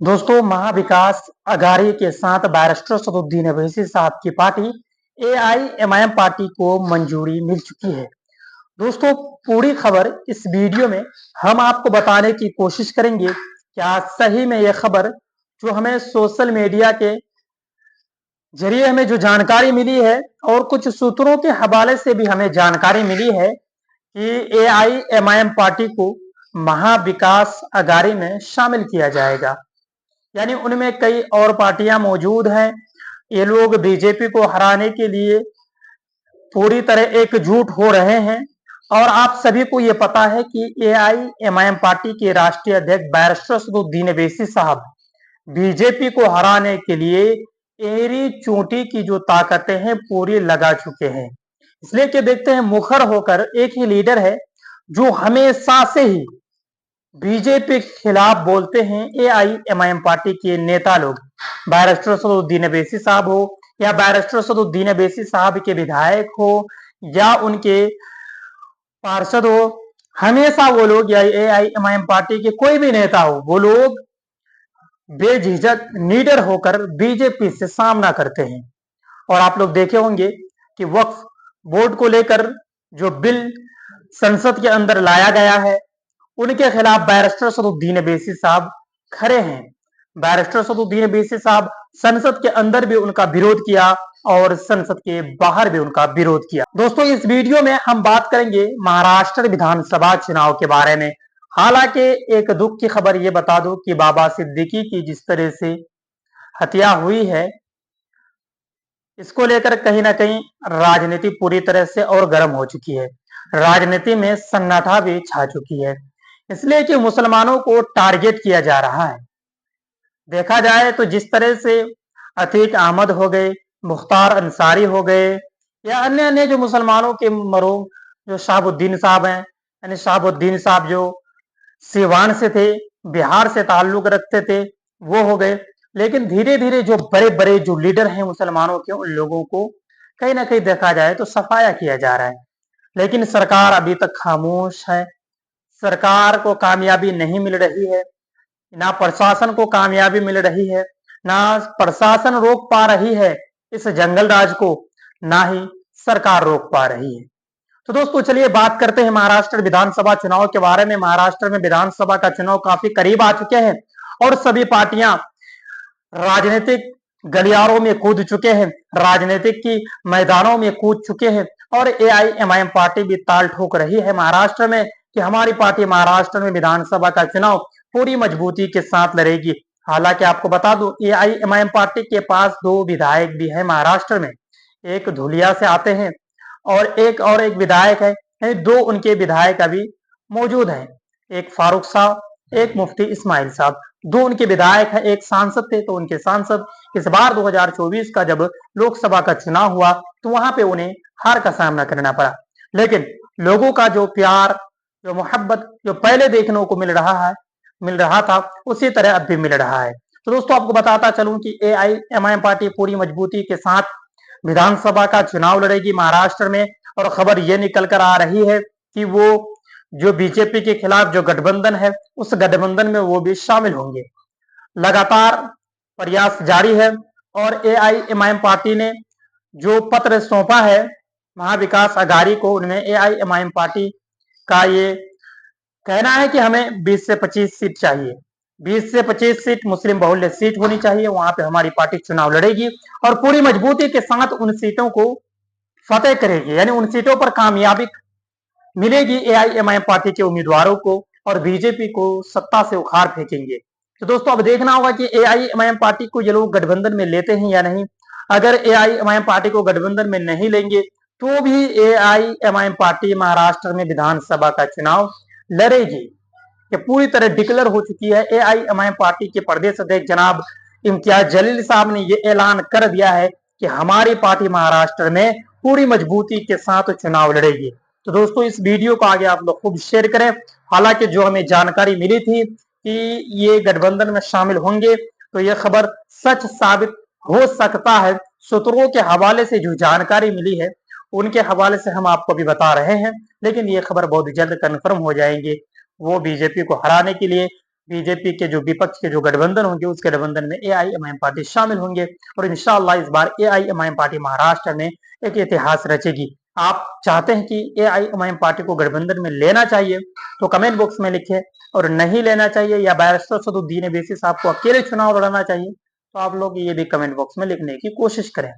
दोस्तों, महाविकास अघाड़ी के साथ बैरिस्टर सदुद्दीन अवैसी साहब की पार्टी एआईएमआईएम पार्टी को मंजूरी मिल चुकी है। दोस्तों, पूरी खबर इस वीडियो में हम आपको बताने की कोशिश करेंगे। क्या सही में यह खबर जो हमें सोशल मीडिया के जरिए हमें जो जानकारी मिली है और कुछ सूत्रों के हवाले से भी हमें जानकारी मिली है कि एआईएमआईएम पार्टी को महाविकास अघाड़ी में शामिल किया जाएगा। यानी उनमें कई और पार्टियां मौजूद हैं। ये लोग बीजेपी को हराने के लिए पूरी तरह एकजुट हो रहे हैं। और आप सभी को ये पता है कि एआईएमआईएम पार्टी के राष्ट्रीय अध्यक्ष बैरिस्टर सदुद्दीन अवैसी साहब बीजेपी को हराने के लिए एरी चोटी की जो ताकतें हैं पूरी लगा चुके हैं। इसलिए कि देखते हैं, मुखर होकर एक ही लीडर है जो हमेशा से ही बीजेपी के खिलाफ बोलते हैं। एआईएमआईएम पार्टी के नेता लोग, बैरिस्टर सदुद्दीन अवैसी साहब हो या बैरिस्टर सदुद्दीन अवैसी साहब के विधायक हो या उनके पार्षद हो, हमेशा वो लोग या एआईएमआईएम पार्टी के कोई भी नेता हो, वो लोग बेझिझक निडर होकर बीजेपी से सामना करते हैं। और आप लोग देखे होंगे कि वक्फ बोर्ड को लेकर जो बिल संसद के अंदर लाया गया है, उनके खिलाफ बैरिस्टर सदुद्दीन अवैसी साहब खड़े हैं। बैरिस्टर सदुद्दीन अवैसी साहब संसद के अंदर भी उनका विरोध किया और संसद के बाहर भी उनका विरोध किया। दोस्तों, इस वीडियो में हम बात करेंगे महाराष्ट्र विधानसभा चुनाव के बारे में। हालांकि एक दुख की खबर ये बता दूं कि बाबा सिद्दीकी की जिस तरह से हत्या हुई है, इसको लेकर कहीं ना कहीं राजनीति पूरी तरह से और गर्म हो चुकी है। राजनीति में सन्नाटा भी छा चुकी है, इसलिए कि मुसलमानों को टारगेट किया जा रहा है। देखा जाए तो जिस तरह से अतीक अहमद हो गए, मुख्तार अंसारी हो गए या अन्य अन्य जो मुसलमानों के मरूम जो शहाबुद्दीन साहब हैं, यानी शहाबुद्दीन साहब जो सीवान से थे, बिहार से ताल्लुक रखते थे, वो हो गए। लेकिन धीरे धीरे जो बड़े बड़े जो लीडर हैं मुसलमानों के, उन लोगों को कहीं ना कहीं देखा जाए तो सफाया किया जा रहा है। लेकिन सरकार अभी तक खामोश है। सरकार को कामयाबी नहीं मिल रही है, ना प्रशासन को कामयाबी मिल रही है, ना प्रशासन रोक पा रही है इस जंगल राज को, ना ही सरकार रोक पा रही है। तो दोस्तों, चलिए बात करते हैं महाराष्ट्र विधानसभा चुनाव के बारे में। महाराष्ट्र में विधानसभा का चुनाव काफी करीब आ चुके हैं और सभी पार्टियां राजनीतिक गलियारों में कूद चुके हैं, राजनीतिक की मैदानों में कूद चुके हैं। और एआईएमआईएम पार्टी भी ताल ठोक रही है महाराष्ट्र में कि हमारी पार्टी महाराष्ट्र में विधानसभा का चुनाव पूरी मजबूती के साथ लड़ेगी। हालांकि आपको बता दूं, एआईएमआईएम पार्टी के पास दो विधायक भी है महाराष्ट्र में। एक धुलिया से आते हैं और एक विधायक है, यानी दो उनके विधायक अभी मौजूद हैं। एक फारूक साहब, एक मुफ्ती इस्माइल साहब, दो उनके विधायक हैं। एक सांसद थे, तो उनके सांसद इस बार 2024 का जब लोकसभा का चुनाव हुआ तो वहां पे उन्हें हार का सामना करना पड़ा। लेकिन लोगों का जो प्यार, जो मोहब्बत जो पहले देखने को मिल रहा था, उसी तरह अब भी मिल रहा है। तो दोस्तों, आपको बताता चलूं कि एआईएमआईएम पार्टी पूरी मजबूती के साथ विधानसभा का चुनाव लड़ेगी महाराष्ट्र में। और खबर यह निकल कर आ रही है कि वो जो बीजेपी के खिलाफ जो गठबंधन है, उस गठबंधन में वो भी शामिल होंगे। लगातार प्रयास जारी है और एआईएमआईएम पार्टी ने जो पत्र सौंपा है महाविकास अघाड़ी को, उनमें एआईएमआईएम पार्टी का ये कहना है कि हमें 20 से 25 सीट चाहिए। 20 से 25 सीट मुस्लिम बहुल्य सीट होनी चाहिए, वहां पे हमारी पार्टी चुनाव लड़ेगी और पूरी मजबूती के साथ उन सीटों को फतेह करेगी, यानी उन सीटों पर कामयाबी मिलेगी एआईएमआईएम पार्टी के उम्मीदवारों को और बीजेपी को सत्ता से उखाड़ फेंकेंगे। तो दोस्तों, अब देखना होगा कि एआईएमआईएम पार्टी को ये लोग गठबंधन में लेते हैं या नहीं। अगर एआईएमआईएम पार्टी को गठबंधन में नहीं लेंगे तो भी एआईएमआईएम पार्टी महाराष्ट्र में विधानसभा का चुनाव लड़ेगी। ये पूरी तरह डिक्लेयर हो चुकी है। एआईएमआईएम पार्टी के प्रदेश अध्यक्ष जनाब इम्तियाज जलील साहब ने ये ऐलान कर दिया है कि हमारी पार्टी महाराष्ट्र में पूरी मजबूती के साथ चुनाव लड़ेगी। तो दोस्तों, इस वीडियो को आगे आप लोग खूब शेयर करें। हालांकि जो हमें जानकारी मिली थी कि ये गठबंधन में शामिल होंगे, तो यह खबर सच साबित हो सकता है। सूत्रों के हवाले से जो जानकारी मिली है, उनके हवाले से हम आपको भी बता रहे हैं। लेकिन ये खबर बहुत जल्द कन्फर्म हो जाएंगे। वो बीजेपी को हराने के लिए बीजेपी के जो विपक्ष के जो गठबंधन होंगे उसके गठबंधन में एआईएमआईएम पार्टी शामिल होंगे और इंशाअल्लाह इस बार एआईएमआईएम पार्टी महाराष्ट्र में एक इतिहास रचेगी। आप चाहते हैं कि एआईएमआईएम पार्टी को गठबंधन में लेना चाहिए तो कमेंट बॉक्स में लिखें, और नहीं लेना चाहिए या बैरिस्टर सदुद्दीन अवैसी साहब को अकेले चुनाव लड़ना चाहिए तो आप लोग ये भी कमेंट बॉक्स में लिखने की कोशिश करें।